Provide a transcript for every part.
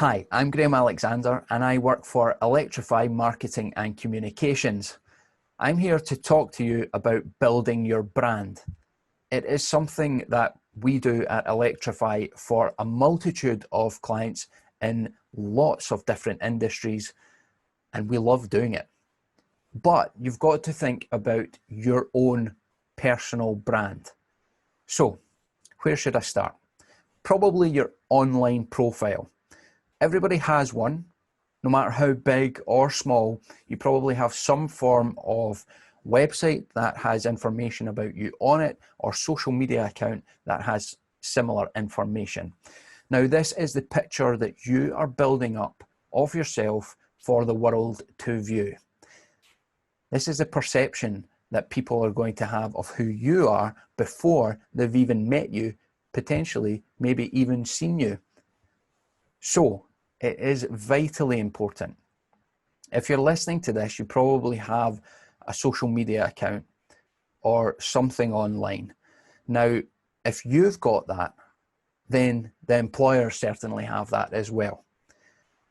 Hi, I'm Graeme Alexander and I work for Electrify Marketing and Communications. I'm here to talk to you about building your brand. It is something that we do at Electrify for a multitude of clients in lots of different industries, and we love doing it. But you've got to think about your own personal brand. So, where should I start? Probably your online profile. Everybody has one, no matter how big or small. You probably have some form of website that has information about you on it, or social media account that has similar information. Now, this is the picture that you are building up of yourself for the world to view. This is the perception that people are going to have of who you are before they've even met you, potentially, maybe even seen you. So, it is vitally important. If you're listening to this, you probably have a social media account or something online. Now, if you've got that, then the employers certainly have that as well.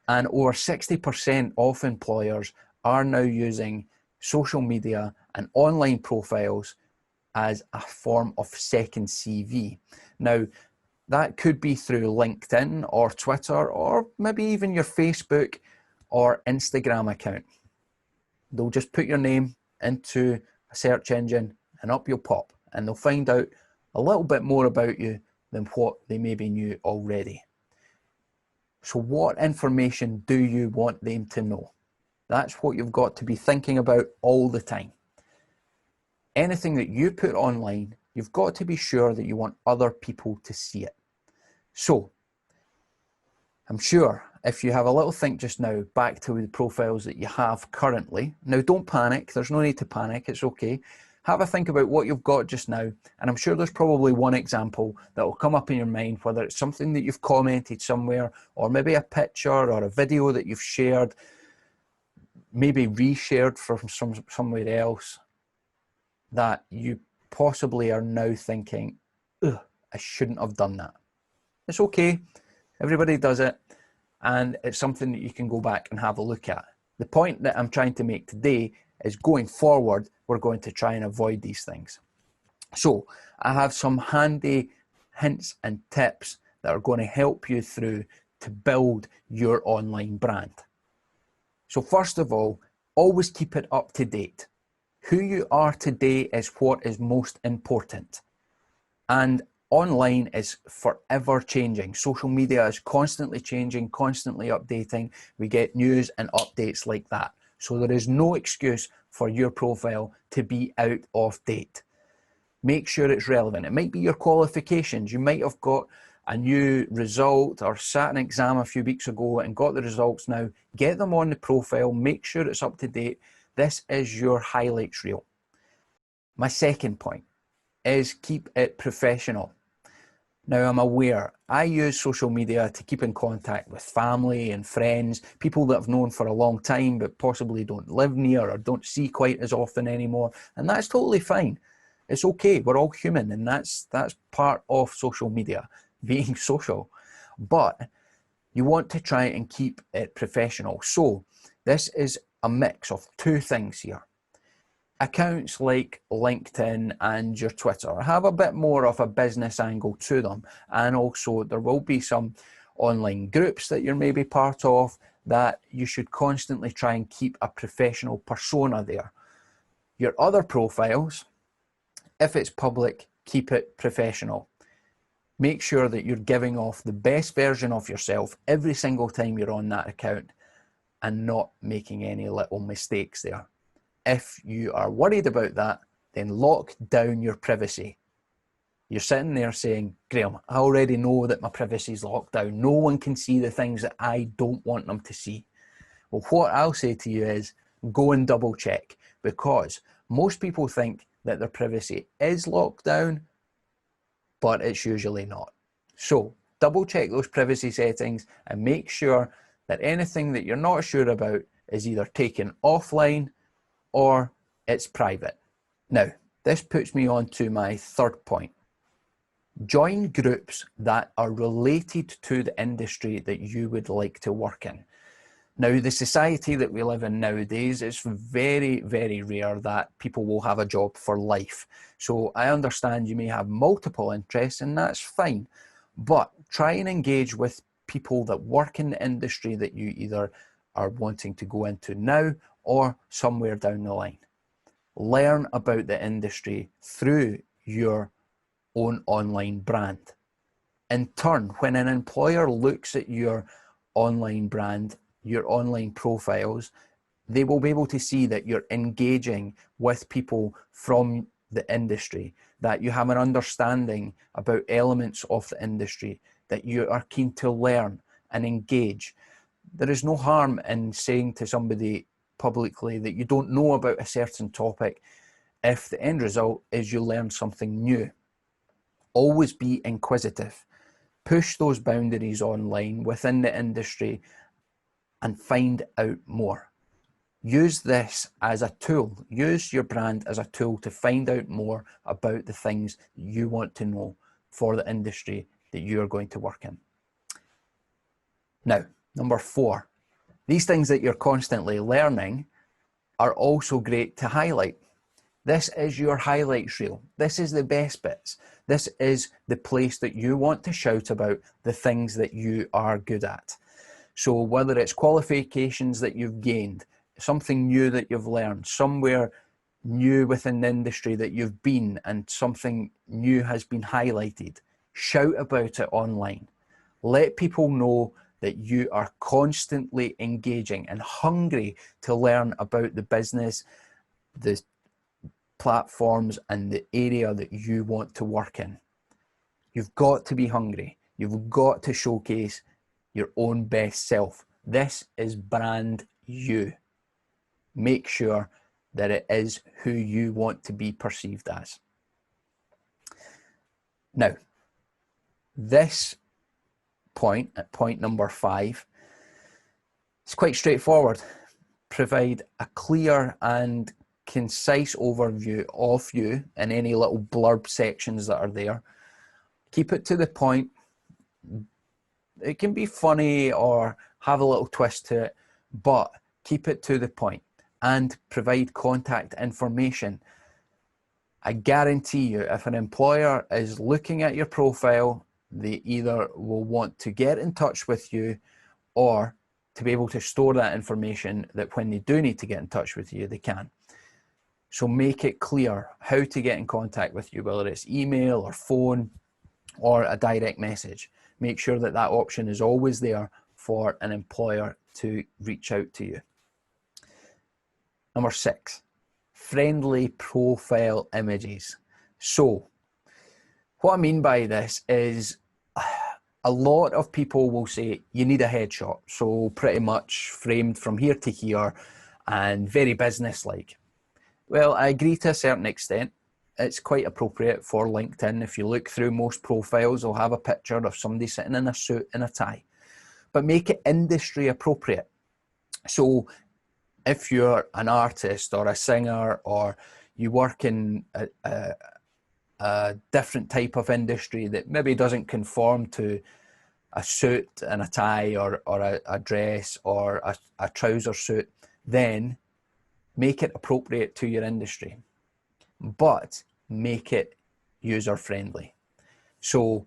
And over 60% of employers are now using social media and online profiles as a form of second CV. Now, that could be through LinkedIn or Twitter, or maybe even your Facebook or Instagram account. They'll just put your name into a search engine and up you'll pop, and they'll find out a little bit more about you than what they maybe knew already. So what information do you want them to know? That's what you've got to be thinking about all the time. Anything that you put online, you've got to be sure that you want other people to see it. So, I'm sure if you have a little think just now back to the profiles that you have currently. Now, don't panic. There's no need to panic. It's okay. Have a think about what you've got just now. And I'm sure there's probably one example that will come up in your mind, whether it's something that you've commented somewhere, or maybe a picture or a video that you've shared, maybe reshared from somewhere else, that you possibly are now thinking, ugh, I shouldn't have done that. It's okay. Everybody does it. And it's something that you can go back and have a look at. The point that I'm trying to make today is going forward, we're going to try and avoid these things. So I have some handy hints and tips that are going to help you through to build your online brand. So first of all, always keep it up to date. Who you are today is what is most important. And online is forever changing. Social media is constantly changing, constantly updating. We get news and updates like that. So there is no excuse for your profile to be out of date. Make sure it's relevant. It might be your qualifications. You might have got a new result or sat an exam a few weeks ago and got the results now. Get them on the profile. Make sure it's up to date. This is your highlights reel. My second point is keep it professional. Now, I'm aware I use social media to keep in contact with family and friends, people that I've known for a long time but possibly don't live near or don't see quite as often anymore, and that's totally fine. It's okay, we're all human, and that's part of social media, being social. But you want to try and keep it professional. So this is a mix of two things here. Accounts like LinkedIn and your Twitter have a bit more of a business angle to them, and also there will be some online groups that you're maybe part of that you should constantly try and keep a professional persona there. Your other profiles, if it's public, keep it professional. Make sure that you're giving off the best version of yourself every single time you're on that account and not making any little mistakes there. If you are worried about that, then lock down your privacy. You're sitting there saying, Graeme, I already know that my privacy is locked down. No one can see the things that I don't want them to see. Well, what I'll say to you is go and double check, because most people think that their privacy is locked down, but it's usually not. So double check those privacy settings and make sure that anything that you're not sure about is either taken offline or it's private. Now, this puts me on to my third point. Join groups that are related to the industry that you would like to work in. Now, the society that we live in nowadays, it's very, very rare that people will have a job for life. So I understand you may have multiple interests, and that's fine. But try and engage with people that work in the industry that you either are wanting to go into now or somewhere down the line. Learn about the industry through your own online brand. In turn, when an employer looks at your online brand, your online profiles, they will be able to see that you're engaging with people from the industry, that you have an understanding about elements of the industry, that you are keen to learn and engage. There is no harm in saying to somebody publicly that you don't know about a certain topic if the end result is you learn something new. Always be inquisitive. Push those boundaries online within the industry and find out more. Use this as a tool. Use your brand as a tool to find out more about the things you want to know for the industry that you are going to work in. Now, number 4, these things that you're constantly learning are also great to highlight. This is your highlights reel. This is the best bits. This is the place that you want to shout about the things that you are good at. So whether it's qualifications that you've gained, something new that you've learned, somewhere new within the industry that you've been and something new has been highlighted, shout about it online. Let people know that you are constantly engaging and hungry to learn about the business, the platforms and the area that you want to work in. You've got to be hungry. You've got to showcase your own best self. This is brand you. Make sure that it is who you want to be perceived as. Now, this point, at point number 5, it's quite straightforward. Provide a clear and concise overview of you in any little blurb sections that are there. Keep it to the point. It can be funny or have a little twist to it, but keep it to the point and provide contact information. I guarantee you, if an employer is looking at your profile, they either will want to get in touch with you or to be able to store that information that when they do need to get in touch with you, they can. So make it clear how to get in contact with you, whether it's email or phone or a direct message. Make sure that that option is always there for an employer to reach out to you. Number 6, friendly profile images. So what I mean by this is a lot of people will say you need a headshot. So pretty much framed from here to here and very businesslike. Well, I agree to a certain extent. It's quite appropriate for LinkedIn. If you look through most profiles, they'll have a picture of somebody sitting in a suit and a tie. But make it industry appropriate. So if you're an artist or a singer or you work in a different type of industry that maybe doesn't conform to a suit and a tie or a dress or a trouser suit, then make it appropriate to your industry, but make it user-friendly. So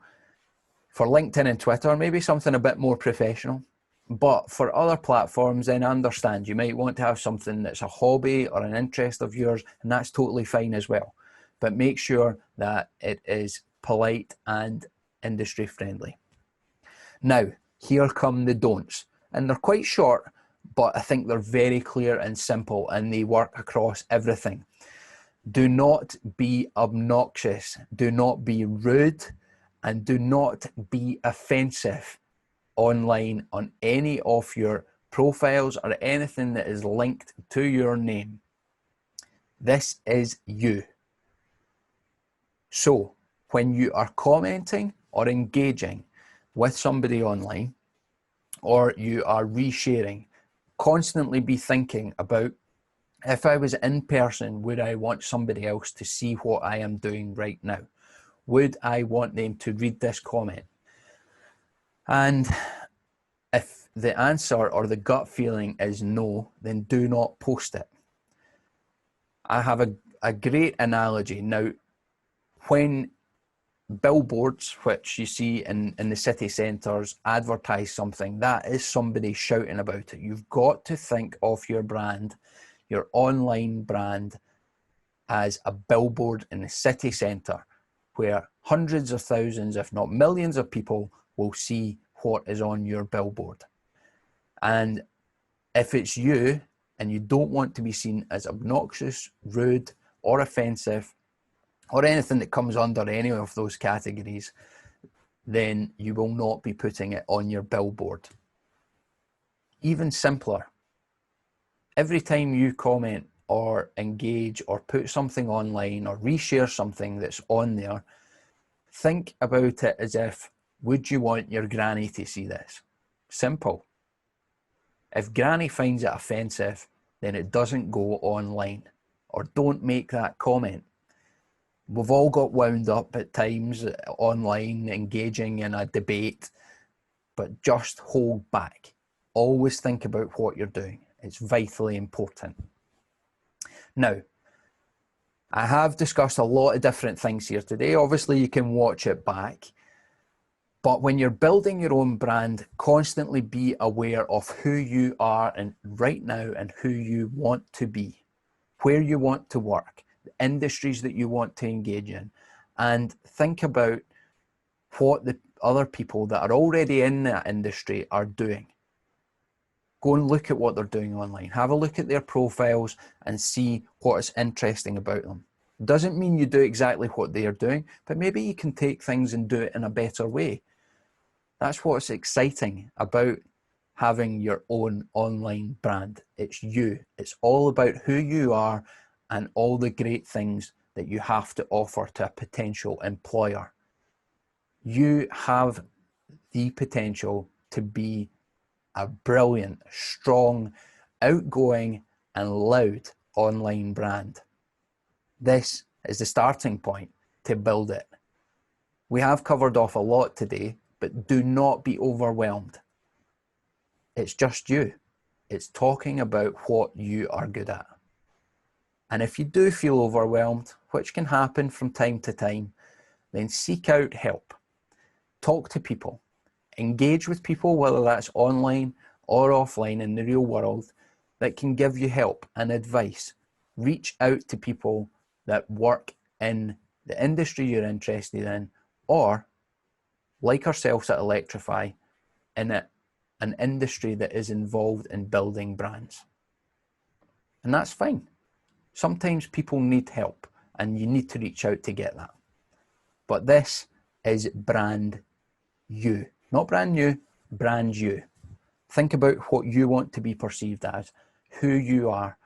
for LinkedIn and Twitter, maybe something a bit more professional, but for other platforms, then I understand you might want to have something that's a hobby or an interest of yours, and that's totally fine as well. But make sure that it is polite and industry-friendly. Now, here come the don'ts, and they're quite short, but I think they're very clear and simple, and they work across everything. Do not be obnoxious, do not be rude, and do not be offensive online on any of your profiles or anything that is linked to your name. This is you. So when you are commenting or engaging with somebody online, or you are resharing, constantly be thinking about, if I was in person, would I want somebody else to see what I am doing right now? Would I want them to read this comment? And if the answer or the gut feeling is no, then do not post it. I have a great analogy. Now, when billboards, which you see in the city centres, advertise something, that is somebody shouting about it. You've got to think of your brand, your online brand, as a billboard in the city centre where hundreds of thousands, if not millions of people will see what is on your billboard. And if it's you and you don't want to be seen as obnoxious, rude, or offensive, or anything that comes under any of those categories, then you will not be putting it on your billboard. Even simpler, every time you comment or engage or put something online or reshare something that's on there, think about it as if, would you want your granny to see this? Simple. If granny finds it offensive, then it doesn't go online, or don't make that comment. We've all got wound up at times online, engaging in a debate, but just hold back. Always think about what you're doing. It's vitally important. Now, I have discussed a lot of different things here today. Obviously, you can watch it back. But when you're building your own brand, constantly be aware of who you are and right now and who you want to be, where you want to work, the industries that you want to engage in, and think about what the other people that are already in that industry are doing. Go and look at what they're doing online. Have a look at their profiles and see what is interesting about them. Doesn't mean you do exactly what they are doing, but maybe you can take things and do it in a better way. That's what's exciting about having your own online brand. It's you. It's all about who you are and all the great things that you have to offer to a potential employer. You have the potential to be a brilliant, strong, outgoing, and loud online brand. This is the starting point to build it. We have covered off a lot today, but do not be overwhelmed. It's just you. It's talking about what you are good at. And if you do feel overwhelmed, which can happen from time to time, then seek out help. Talk to people. Engage with people, whether that's online or offline in the real world, that can give you help and advice. Reach out to people that work in the industry you're interested in, or like ourselves at Electrify, in an industry that is involved in building brands. And that's fine. Sometimes people need help and you need to reach out to get that. But this is brand you. Not brand new, brand you. Think about what you want to be perceived as, who you are,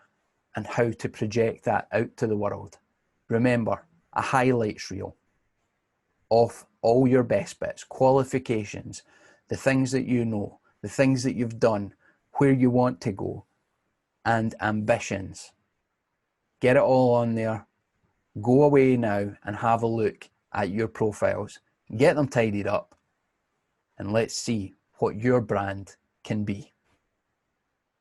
and how to project that out to the world. Remember, a highlights reel of all your best bits, qualifications, the things that you know, the things that you've done, where you want to go, and ambitions. Get it all on there. Go away now and have a look at your profiles. Get them tidied up, and let's see what your brand can be.